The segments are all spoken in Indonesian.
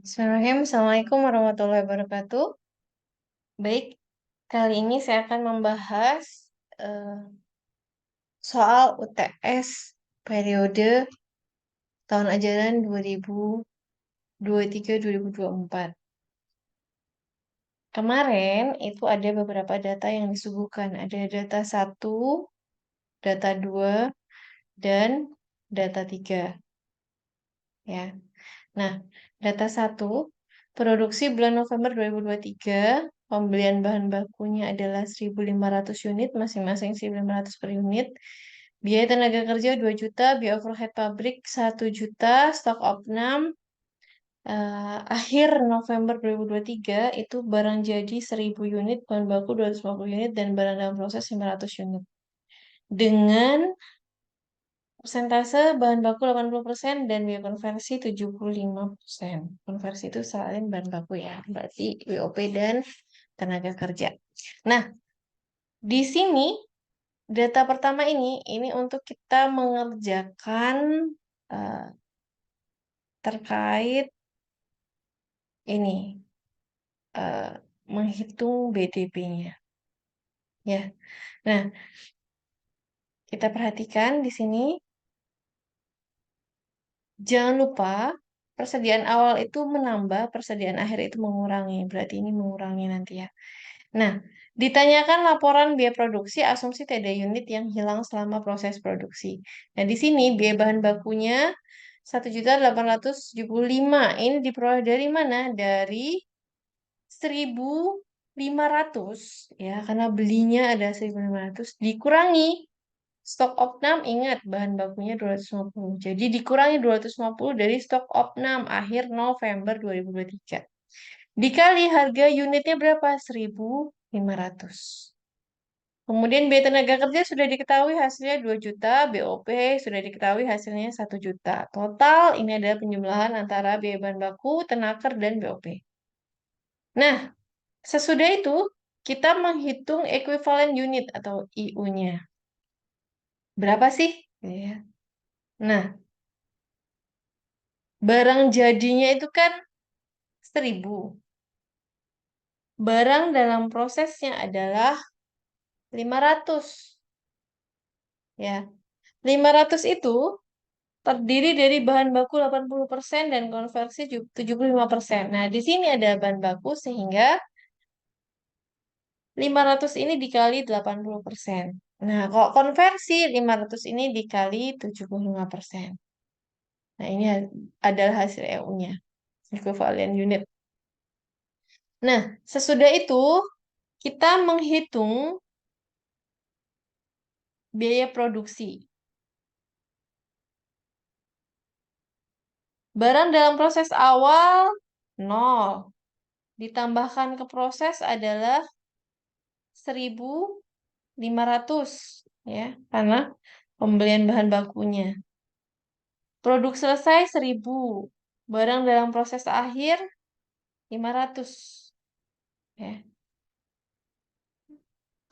Bismillahirrahmanirrahim. Assalamualaikum warahmatullahi wabarakatuh. Baik, kali ini saya akan membahas eh, soal UTS periode tahun ajaran 2023-2024. Kemarin itu ada beberapa data yang disuguhkan. Ada data 1, data 2, dan data 3. Ya. Nah, data 1, produksi bulan November 2023, pembelian bahan bakunya adalah 1.500 unit, masing-masing 1.500 per unit. Biaya tenaga kerja 2 juta, biaya overhead pabrik 1 juta, stok opnam, akhir November 2023 itu barang jadi 1.000 unit, bahan baku 250 unit, dan barang dalam proses 500 unit. Dengan persentase bahan baku 80% dan biaya konversi 75%. Konversi itu salin bahan baku ya, berarti WOP dan tenaga kerja. Nah, di sini data pertama ini untuk kita mengerjakan eh, terkait ini eh, menghitung BDP-nya. Ya. Nah, kita perhatikan di sini jangan lupa persediaan awal itu menambah, persediaan akhir itu mengurangi. Berarti ini mengurangi nanti ya. Nah, ditanyakan laporan biaya produksi, asumsi tidak ada unit yang hilang selama proses produksi. Nah, di sini biaya bahan bakunya 1.875. Ini diperoleh dari mana? Dari 1.500 ya, karena belinya ada 1.500 dikurangi stok opnam, ingat bahan bakunya 250. Jadi dikurangi 250 dari stok opnam akhir November 2023. Dikali harga unitnya berapa? 1.500. Kemudian biaya tenaga kerja sudah diketahui hasilnya 2 juta, BOP sudah diketahui hasilnya 1 juta. Total ini adalah penjumlahan antara biaya bahan baku, tenaker, dan BOP. Nah, sesudah itu kita menghitung equivalent unit atau IU-nya. Berapa sih? Ya. Nah, barang jadinya itu kan 1.000. Barang dalam prosesnya adalah 500. Ya. 500 itu terdiri dari bahan baku 80% dan konversi 75%. Nah, di sini ada bahan baku sehingga 500 ini dikali 80%. Nah, kalau konversi 500 ini dikali 75%. Nah, ini adalah hasil EU-nya, equivalent unit. Nah, sesudah itu kita menghitung biaya produksi. Barang dalam proses awal 0. Ditambahkan ke proses adalah 1.500 ya, karena pembelian bahan bakunya. Produk selesai 1.000. Barang dalam proses akhir 500 ya.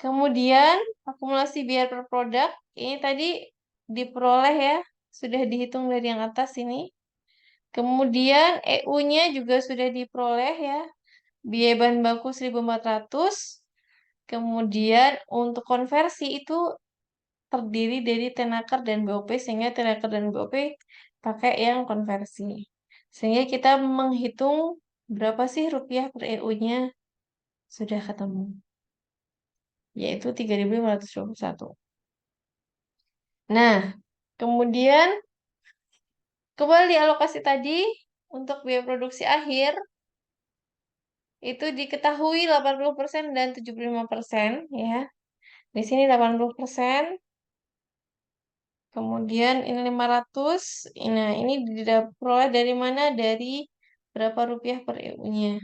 Kemudian akumulasi biaya per produk ini tadi diperoleh ya, sudah dihitung dari yang atas ini. Kemudian EU-nya juga sudah diperoleh ya. Biaya bahan baku 1.400. Kemudian untuk konversi itu terdiri dari tenaker dan BOP, sehingga tenaker dan BOP pakai yang konversi. Sehingga kita menghitung berapa sih rupiah per EU-nya sudah ketemu, yaitu 3.521. Nah, kemudian kembali alokasi tadi untuk biaya produksi akhir itu diketahui 80% dan 75% ya. Di sini 80%. Kemudian ini 500. Nah, ini diperoleh dari mana? Dari berapa rupiah per EU-nya.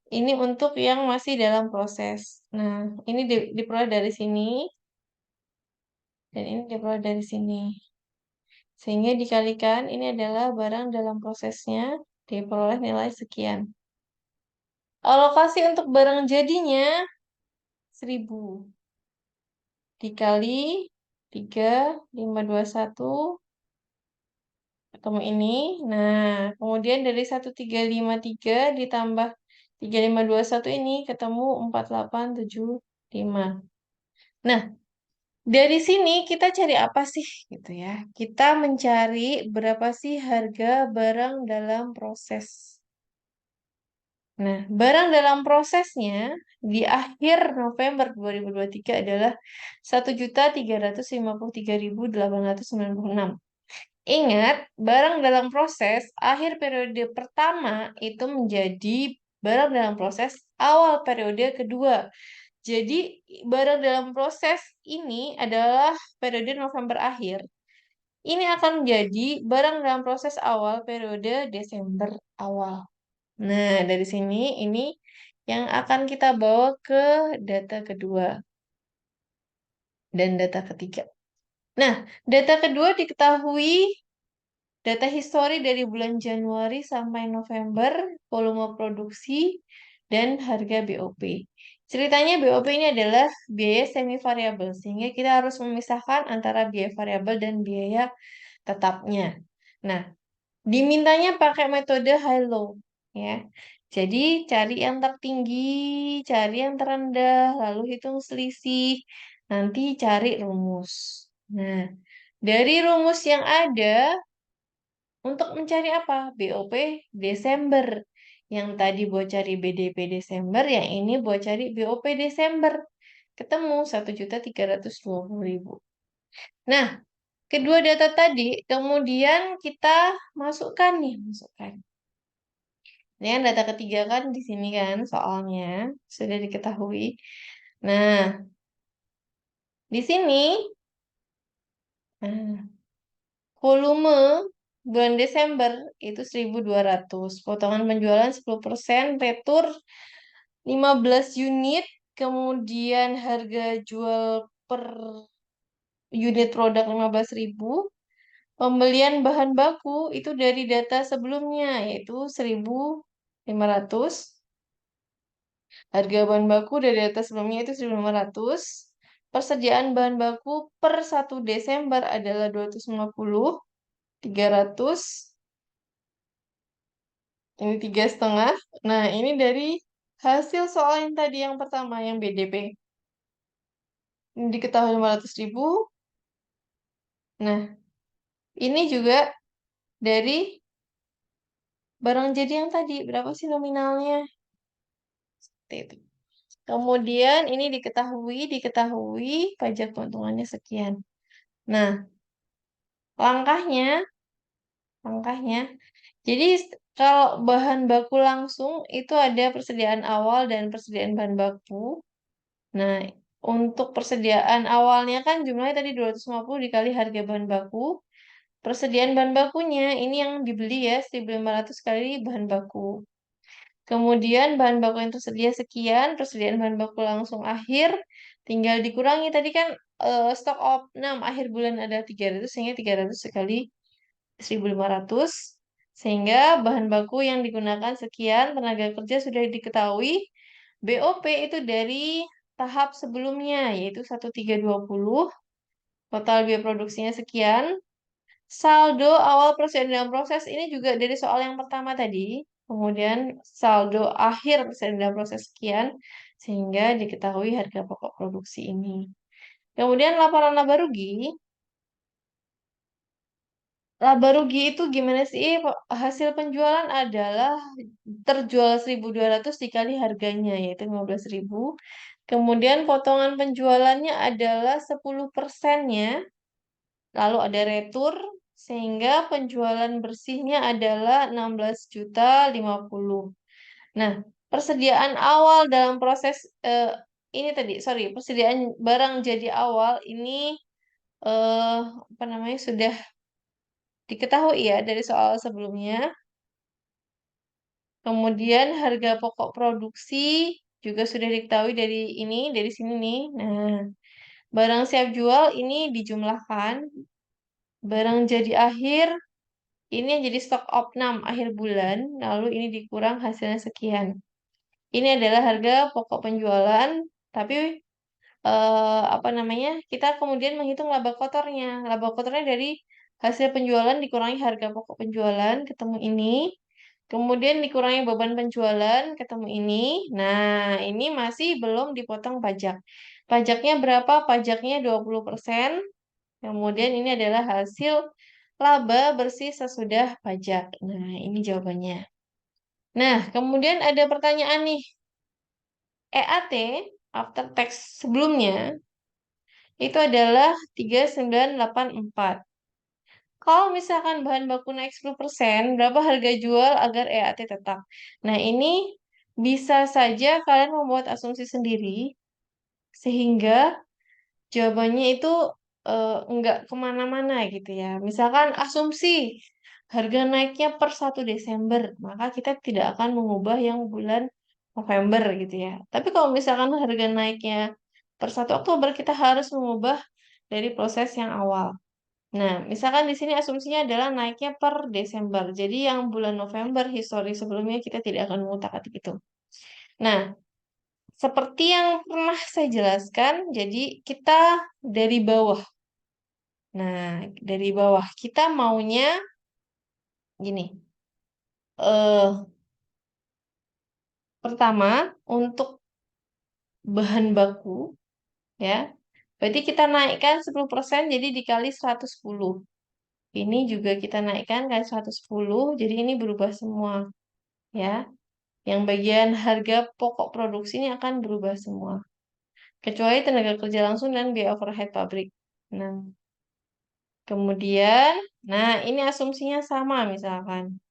Ini untuk yang masih dalam proses. Nah, ini diperoleh dari sini. Dan ini diperoleh dari sini. Sehingga dikalikan ini adalah barang dalam prosesnya. Diperoleh nilai sekian. Alokasi untuk barang jadinya 1.000. Dikali 3.521 ketemu ini. Nah, kemudian dari 1353 ditambah 3521 ini ketemu 4875. Nah, dari sini kita cari apa sih gitu ya? Kita mencari berapa sih harga barang dalam proses. Nah, barang dalam prosesnya di akhir November 2023 adalah 1.353.896. Ingat, barang dalam proses akhir periode pertama itu menjadi barang dalam proses awal periode kedua. Jadi, barang dalam proses ini adalah periode November akhir. Ini akan menjadi barang dalam proses awal periode Desember awal. Nah, dari sini ini yang akan kita bawa ke data kedua dan data ketiga. Nah, data kedua diketahui data histori dari bulan Januari sampai November, volume produksi, dan harga BOP. Ceritanya BOP ini adalah biaya semi variabel, sehingga kita harus memisahkan antara biaya variabel dan biaya tetapnya. Nah, dimintanya pakai metode high low, ya. Jadi cari yang tertinggi, cari yang terendah, lalu hitung selisih, nanti cari rumus. Nah, dari rumus yang ada, untuk mencari apa? BOP Desember. Yang tadi buat cari BDP Desember, yang ini buat cari BOP Desember. Ketemu 1.320.000. Nah, kedua data tadi kemudian kita masukkan nih, masukkan. Ini yang data ketiga kan di sini kan soalnya sudah diketahui. Nah, di sini nah, volume bulan Desember itu 1.200. Potongan penjualan 10%, retur 15 unit, kemudian harga jual per unit produk 15.000. Pembelian bahan baku itu dari data sebelumnya yaitu 1.500. Harga bahan baku dari data sebelumnya itu 1.500. Persediaan bahan baku per 1 Desember adalah 250, 300, ini 3,5. Nah, ini dari hasil soal yang tadi yang pertama, yang BDP. Ini diketahui 500.000. Nah, ini juga dari barang jadi yang tadi. Berapa sih nominalnya? Seperti itu. Kemudian ini diketahui pajak keuntungannya sekian. Nah, langkahnya, langkahnya. Jadi kalau bahan baku langsung itu ada persediaan awal dan persediaan bahan baku. Nah, untuk persediaan awalnya kan jumlahnya tadi 250 dikali harga bahan baku. Persediaan bahan bakunya ini yang dibeli ya 1.500 kali bahan baku. Kemudian bahan baku yang tersedia sekian, persediaan bahan baku langsung akhir, tinggal dikurangi tadi kan stok opnam akhir bulan ada 300 sehingga 300 sekali 1.500 sehingga bahan baku yang digunakan sekian, tenaga kerja sudah diketahui, BOP itu dari tahap sebelumnya yaitu 1.320, total biaya produksinya sekian. Saldo awal persediaan dalam proses ini juga dari soal yang pertama tadi. Kemudian saldo akhir persediaan dalam proses sekian. Sehingga diketahui harga pokok produksi ini. Kemudian laporan laba rugi. Laba rugi itu gimana sih? Hasil penjualan adalah terjual 1.200 dikali harganya yaitu 15.000. Kemudian potongan penjualannya adalah 10%-nya. Lalu ada retur, sehingga penjualan bersihnya adalah 16.050. Nah, persediaan awal dalam proses ini tadi, sorry, persediaan barang jadi awal ini apa namanya sudah diketahui ya dari soal sebelumnya. Kemudian harga pokok produksi juga sudah diketahui dari ini, dari sini nih. Nah, barang siap jual ini dijumlahkan. Barang jadi akhir ini yang jadi stok opnam akhir bulan, lalu ini dikurang hasilnya sekian. Ini adalah harga pokok penjualan, tapi apa namanya? Kita kemudian menghitung laba kotornya. Laba kotornya dari Hasil penjualan dikurangi harga pokok penjualan, ketemu ini. Kemudian dikurangi beban penjualan, ketemu ini. Nah, ini masih belum dipotong pajak. Pajaknya berapa? Pajaknya 20%. Kemudian ini adalah hasil laba bersih sesudah pajak. Nah, ini jawabannya. Nah, kemudian ada pertanyaan nih. EAT, after tax sebelumnya, itu adalah 3.984. Kalau misalkan bahan baku naik 10%, berapa harga jual agar EAT tetap? Nah, ini bisa saja kalian membuat asumsi sendiri, sehingga jawabannya itu enggak kemana-mana gitu ya. Misalkan asumsi harga naiknya per 1 Desember, maka kita tidak akan mengubah yang bulan November gitu ya. Tapi kalau misalkan harga naiknya per 1 Oktober, kita harus mengubah dari proses yang awal. Nah, misalkan di sini asumsinya adalah naiknya per Desember. Jadi yang bulan November histori sebelumnya kita tidak akan mengutak-atik itu. Nah, seperti yang pernah saya jelaskan, jadi kita dari bawah. Nah, dari bawah kita maunya gini. Pertama, untuk bahan baku ya. Berarti kita naikkan 10% jadi dikali 110. Ini juga kita naikkan kali 110, jadi ini berubah semua ya. Yang bagian harga pokok produksi ini akan berubah semua. Kecuali tenaga kerja langsung dan biaya overhead pabrik. Nah, kemudian, nah ini asumsinya sama misalkan.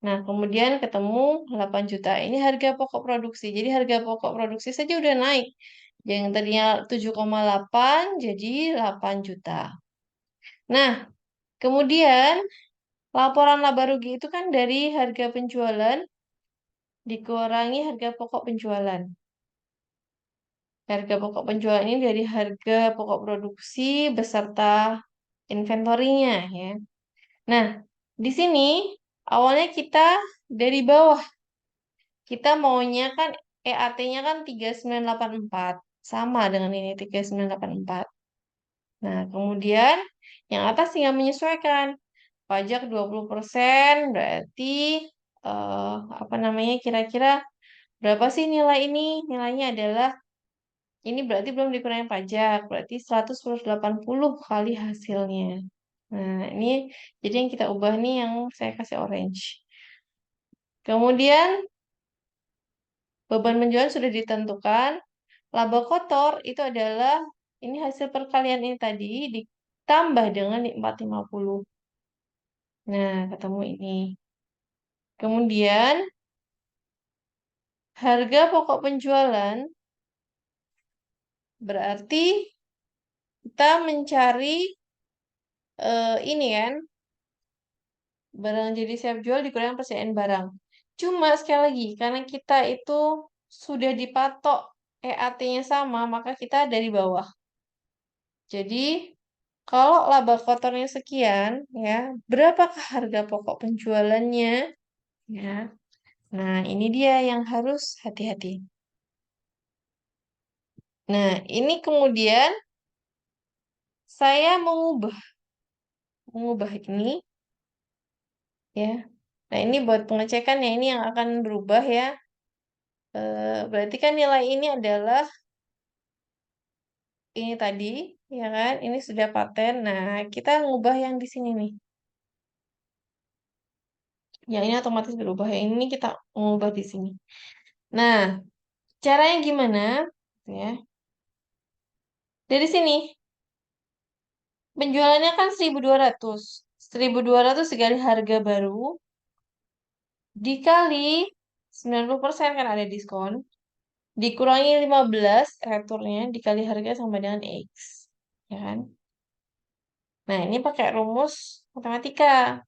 Nah, kemudian ketemu 8 juta. Ini harga pokok produksi. Jadi harga pokok produksi saja udah naik. Yang tadinya 7,8 jadi 8 juta. Nah, kemudian laporan laba rugi itu kan dari harga penjualan dikurangi harga pokok penjualan. Harga pokok penjualan ini dari harga pokok produksi beserta inventorinya ya. Nah, di sini awalnya kita dari bawah. Kita maunya kan EAT-nya kan 3.984. Sama dengan ini 3.984. Nah, kemudian yang atas tinggal menyesuaikan. Pajak 20% berarti apa namanya kira-kira berapa sih nilai ini? Nilainya adalah ini berarti belum dikurangi pajak, berarti 180 kali hasilnya. Nah, ini jadi yang kita ubah nih yang saya kasih orange. Kemudian beban penjualan sudah ditentukan. Laba kotor itu adalah ini hasil perkalian ini tadi ditambah dengan 450. Nah, ketemu ini. Kemudian harga pokok penjualan berarti kita mencari ini kan barang jadi siap jual dikurangi persediaan barang. Cuma sekali lagi karena kita itu sudah dipatok EAT-nya sama, maka kita dari bawah. Jadi kalau laba kotornya sekian, ya, berapakah harga pokok penjualannya? Ya. Nah, ini dia yang harus hati-hati. Nah, ini kemudian saya mengubah ini, ya. Nah, ini buat pengecekan ya, ini yang akan berubah ya. Berarti kan nilai ini adalah ini tadi, ya kan? Ini sudah paten. Nah, kita ngubah yang di sini nih. Yang ini otomatis berubah. Yang ini kita ngubah di sini. Nah, caranya gimana? Ya. Dari sini, penjualannya kan 1.200. 1.200 dikali harga baru, dikali 90% kan ada diskon, dikurangi 15 returnya, dikali harga sama dengan X. Ya kan? Nah, ini pakai rumus matematika.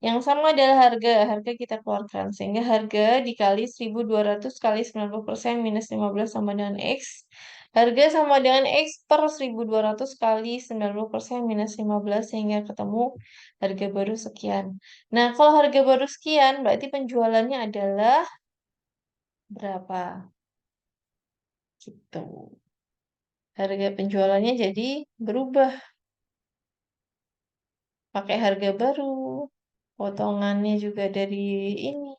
Yang sama adalah harga kita keluarkan. Sehingga harga dikali 1.200 kali 90% minus 15 sama dengan X. Harga sama dengan X per 1.200 kali 90% minus 15 sehingga ketemu harga baru sekian. Nah, kalau harga baru sekian berarti penjualannya adalah berapa? Gitu. Harga penjualannya jadi berubah. pakai harga baru, potongannya juga dari ini,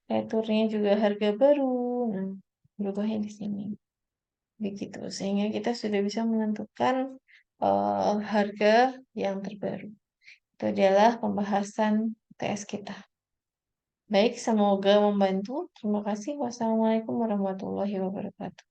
returnya juga harga baru. Nah, berubahnya di sini. Begitu, sehingga kita sudah bisa menentukan harga yang terbaru. Itu adalah pembahasan TS kita. Baik, semoga membantu. Terima kasih. Wassalamualaikum warahmatullahi wabarakatuh.